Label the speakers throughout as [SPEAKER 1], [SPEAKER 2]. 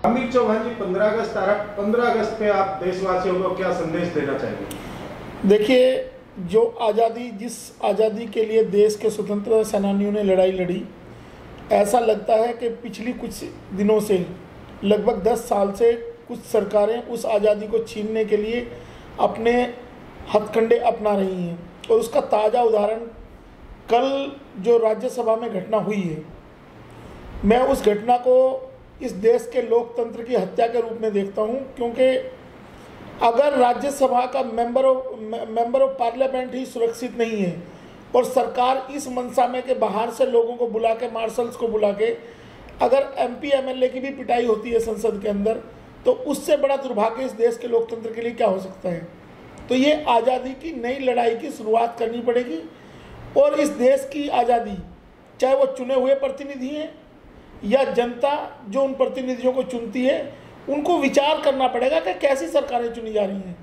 [SPEAKER 1] अमित चौहान जी, 15 अगस्त पे आप देशवासियों को क्या संदेश देना चाहेंगे?
[SPEAKER 2] देखिए, जिस आज़ादी के लिए देश के स्वतंत्रता सेनानियों ने लड़ाई लड़ी, ऐसा लगता है कि पिछली कुछ दिनों से, लगभग 10 साल से कुछ सरकारें उस आज़ादी को छीनने के लिए अपने हथकंडे अपना रही हैं। और उसका ताज़ा उदाहरण कल जो राज्यसभा में घटना हुई है, मैं उस घटना को इस देश के लोकतंत्र की हत्या के रूप में देखता हूं, क्योंकि अगर राज्यसभा का मेंबर ऑफ पार्लियामेंट ही सुरक्षित नहीं है और सरकार इस मंशा में के बाहर से लोगों को बुला के, मार्शल्स को बुला के, अगर एमपी एमएलए की भी पिटाई होती है संसद के अंदर, तो उससे बड़ा दुर्भाग्य इस देश के लोकतंत्र के लिए क्या हो सकता है। तो ये आज़ादी की नई लड़ाई की शुरुआत करनी पड़ेगी और इस देश की आज़ादी, चाहे वो चुने हुए प्रतिनिधि हैं या जनता जो उन प्रतिनिधियों को चुनती है, उनको विचार करना पड़ेगा कि कैसी सरकारें चुनी जा रही हैं।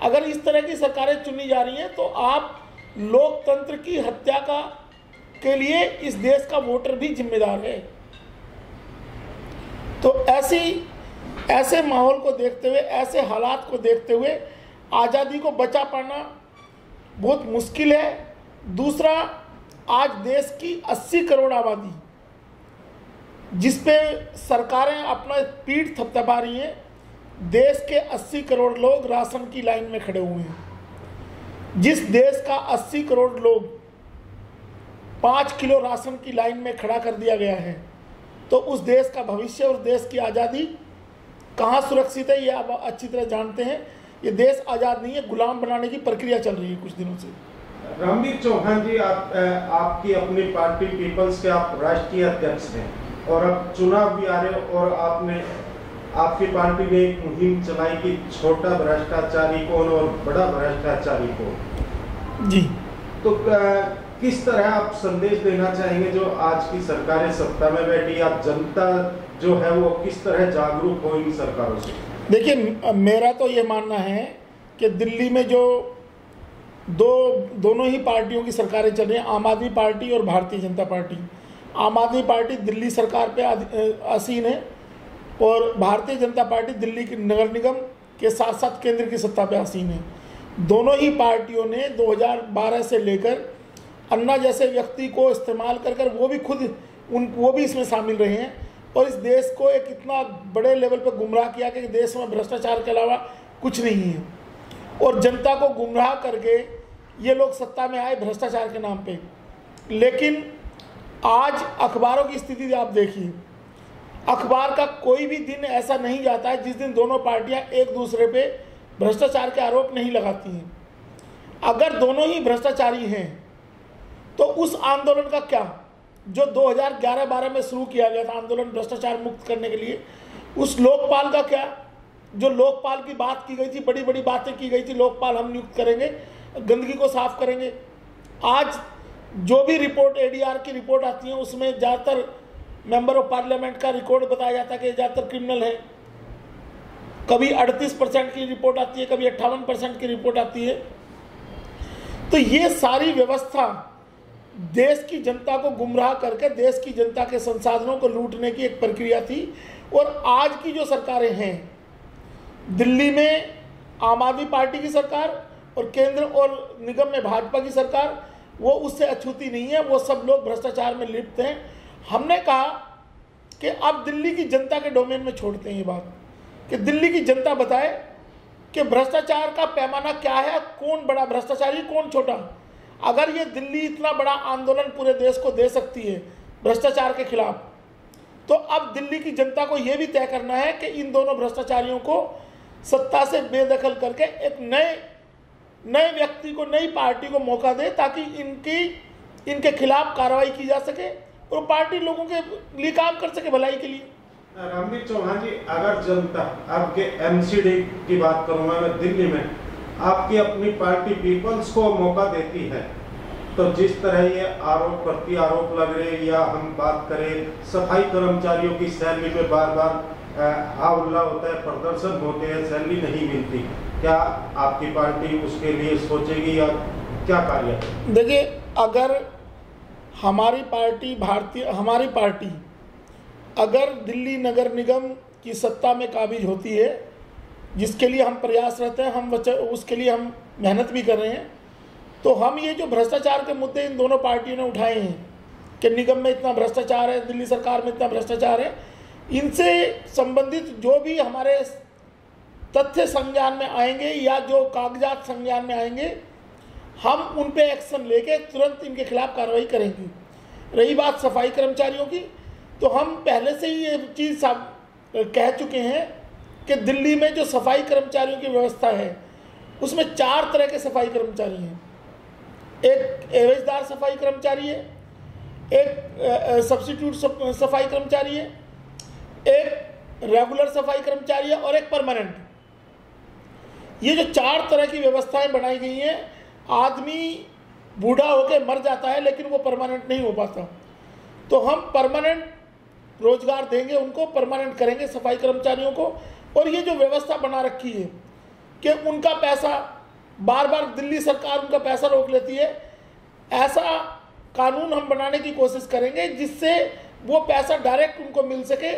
[SPEAKER 2] अगर इस तरह की सरकारें चुनी जा रही हैं तो आप लोकतंत्र की हत्या के लिए इस देश का वोटर भी जिम्मेदार है। तो ऐसे माहौल को देखते हुए, ऐसे हालात को देखते हुए आज़ादी को बचा पाना बहुत मुश्किल है। दूसरा, आज देश की 80 करोड़ आबादी जिस पे सरकारें अपना पीठ थपथपा रही हैं, देश के 80 करोड़ लोग राशन की लाइन में खड़े हुए हैं। जिस देश का 80 करोड़ लोग 5 किलो राशन की लाइन में खड़ा कर दिया गया है, तो उस देश का भविष्य और देश की आज़ादी कहाँ सुरक्षित है, ये आप अच्छी तरह जानते हैं। ये देश आज़ाद नहीं है, गुलाम बनाने की प्रक्रिया चल रही है कुछ दिनों से।
[SPEAKER 1] रामवीर चौहान जी, आपकी अपनी पार्टी पीपल्स के आप राष्ट्रीय अध्यक्ष हैं और अब चुनाव भी आ रहे हो और आपकी पार्टी ने एक मुहिम चलाई कि छोटा भ्रष्टाचारी कौन और बड़ा भ्रष्टाचारी कौन जी। तो किस तरह आप संदेश देना चाहेंगे जो आज की सरकारें सत्ता में बैठी, आप जनता जो है वो किस तरह जागरूक हो इन सरकारों से?
[SPEAKER 2] देखिए, मेरा तो ये मानना है कि दिल्ली में जो दोनों ही पार्टियों की सरकारें चल रही हैं, आम आदमी पार्टी और भारतीय जनता पार्टी। आम आदमी पार्टी दिल्ली सरकार पे आसीन है और भारतीय जनता पार्टी दिल्ली की नगर निगम के साथ साथ केंद्र की सत्ता पे आसीन है। दोनों ही पार्टियों ने 2012 से लेकर अन्ना जैसे व्यक्ति को इस्तेमाल कर वो भी इसमें शामिल रहे हैं और इस देश को एक इतना बड़े लेवल पर गुमराह किया कि देश में भ्रष्टाचार के अलावा कुछ नहीं है। और जनता को गुमराह करके ये लोग सत्ता में आए भ्रष्टाचार के नाम पे। लेकिन आज अखबारों की स्थिति आप देखिए, अखबार का कोई भी दिन ऐसा नहीं जाता है जिस दिन दोनों पार्टियां एक दूसरे पे भ्रष्टाचार के आरोप नहीं लगाती हैं। अगर दोनों ही भ्रष्टाचारी हैं तो उस आंदोलन का क्या, जो 2011-12 में शुरू किया गया था आंदोलन भ्रष्टाचार मुक्त करने के लिए, उस लोकपाल का क्या, जो लोकपाल की बात की गई थी, बड़ी बड़ी बातें की गई थी, लोकपाल हम नियुक्त करेंगे, गंदगी को साफ करेंगे। आज जो भी रिपोर्ट एडीआर की रिपोर्ट आती है उसमें ज़्यादातर मेंबर ऑफ पार्लियामेंट का रिकॉर्ड बताया जाता है कि ज़्यादातर क्रिमिनल है। कभी 38% की रिपोर्ट आती है, कभी 58% की रिपोर्ट आती है। तो ये सारी व्यवस्था देश की जनता को गुमराह करके देश की जनता के संसाधनों को लूटने की एक प्रक्रिया थी। और आज की जो सरकारें हैं, दिल्ली में आम आदमी पार्टी की सरकार और केंद्र और निगम में भाजपा की सरकार, वो उससे अछूती नहीं है। वो सब लोग भ्रष्टाचार में लिप्त हैं। हमने कहा कि अब दिल्ली की जनता के डोमेन में छोड़ते हैं ये बात, कि दिल्ली की जनता बताए कि भ्रष्टाचार का पैमाना क्या है, कौन बड़ा भ्रष्टाचारी, कौन छोटा। अगर ये दिल्ली इतना बड़ा आंदोलन पूरे देश को दे सकती है भ्रष्टाचार के खिलाफ, तो अब दिल्ली की जनता को यह भी तय करना है कि इन दोनों भ्रष्टाचारियों को सत्ता से बेदखल करके एक नए व्यक्ति को, नई पार्टी को मौका दे, ताकि इनके खिलाफ कार्रवाई की जा सके और पार्टी लोगों के लिए काम कर सके, भलाई के लिए।
[SPEAKER 1] रामवीर चौहान जी, अगर जनता आपके एमसीडी की बात करूंगा मैं, दिल्ली में आपकी अपनी पार्टी पीपल्स को मौका देती है, तो जिस तरह ये आरोप प्रति आरोप लग रहे, या हम बात करें सफाई कर्मचारियों की सैलरी पे बार बार हल्ला होता है, प्रदर्शन होते हैं, सैलरी नहीं मिलती, क्या आपकी पार्टी उसके लिए सोचेगी या क्या कार्य?
[SPEAKER 2] देखिए, अगर हमारी पार्टी अगर दिल्ली नगर निगम की सत्ता में काबिज होती है, जिसके लिए हम प्रयासरत हैं, हम उसके लिए हम मेहनत भी कर रहे हैं। तो हम ये जो भ्रष्टाचार के मुद्दे इन दोनों पार्टियों ने उठाए हैं कि निगम में इतना भ्रष्टाचार है, दिल्ली सरकार में इतना भ्रष्टाचार है, इनसे संबंधित जो भी हमारे तथ्य संज्ञान में आएंगे या जो कागजात संज्ञान में आएंगे, हम उन पे एक्शन लेके तुरंत इनके खिलाफ कार्रवाई करेंगे। रही बात सफाई कर्मचारियों की, तो हम पहले से ही ये चीज़ कह चुके हैं कि दिल्ली में जो सफाई कर्मचारियों की व्यवस्था है उसमें 4 तरह के सफाई कर्मचारी हैं। एक एवजदार सफाई कर्मचारी है, एक सब्स्टिट्यूट सफाई कर्मचारी है, एक रेगुलर सफाई कर्मचारी है और एक परमानेंट। ये जो 4 तरह की व्यवस्थाएं बनाई गई हैं, आदमी बूढ़ा होकर मर जाता है लेकिन वो परमानेंट नहीं हो पाता, तो हम परमानेंट रोजगार देंगे, उनको परमानेंट करेंगे सफाई कर्मचारियों को। और ये जो व्यवस्था बना रखी है कि उनका पैसा बार बार दिल्ली सरकार उनका पैसा रोक लेती है, ऐसा कानून हम बनाने की कोशिश करेंगे जिससे वो पैसा डायरेक्ट उनको मिल सके,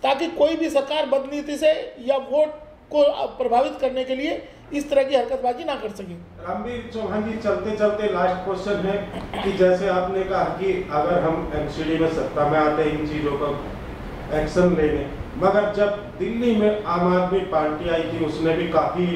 [SPEAKER 2] ताकि कोई भी सरकार बदनीति से या वोट को प्रभावित करने के लिए इस तरह की हरकतबाजी ना कर सके।
[SPEAKER 1] रामवीर चौहान जी, चलते चलते लास्ट क्वेश्चन है कि जैसे आपने कहा कि अगर हम एमसीडी में सत्ता में आते हैं इन चीजों का एक्शन लेने, मगर जब दिल्ली में आम आदमी पार्टी आई थी उसने भी काफी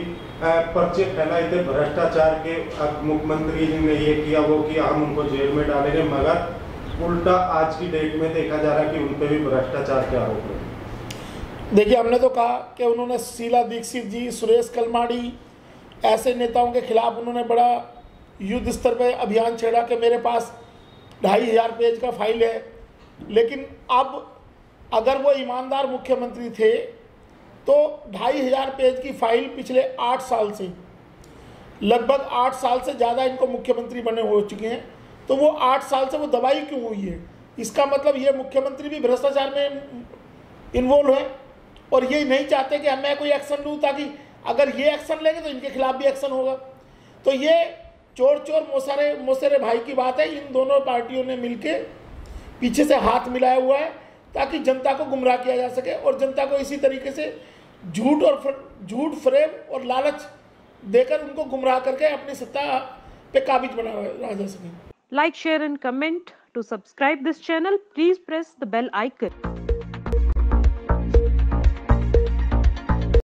[SPEAKER 1] पर्चे फैलाए थे भ्रष्टाचार के, मुख्यमंत्री जी ने ये किया वो किया, हम उनको जेल में डालेंगे, मगर उल्टा आज की डेट में देखा जा रहा है कि उन पर भी भ्रष्टाचार के आरोप है।
[SPEAKER 2] देखिए, हमने तो कहा कि उन्होंने शीला दीक्षित जी, सुरेश कलमाड़ी, ऐसे नेताओं के खिलाफ उन्होंने बड़ा युद्ध स्तर पर अभियान छेड़ा कि मेरे पास 2500 पेज का फाइल है। लेकिन अब अगर वो ईमानदार मुख्यमंत्री थे तो 2500 पेज की फाइल पिछले 8 साल से, लगभग 8 साल से ज़्यादा इनको मुख्यमंत्री बने हो चुके हैं, तो वो 8 साल से वो दबाई क्यों हुई है? इसका मतलब ये मुख्यमंत्री भी भ्रष्टाचार में इन्वॉल्व है और ये नहीं चाहते कि मैं कोई एक्शन लूँ, ताकि अगर ये एक्शन लेंगे तो इनके खिलाफ भी एक्शन होगा। तो ये चोर चोर मोसेरे भाई की बात है। इन दोनों पार्टियों ने मिलके पीछे से हाथ मिलाया हुआ है ताकि जनता को गुमराह किया जा सके और जनता को इसी तरीके से झूठ फरेब और लालच देकर उनको गुमराह करके अपनी सत्ता पे काबिज बना जा सके।
[SPEAKER 3] Like, share and comment. To subscribe this channel, please press the bell icon.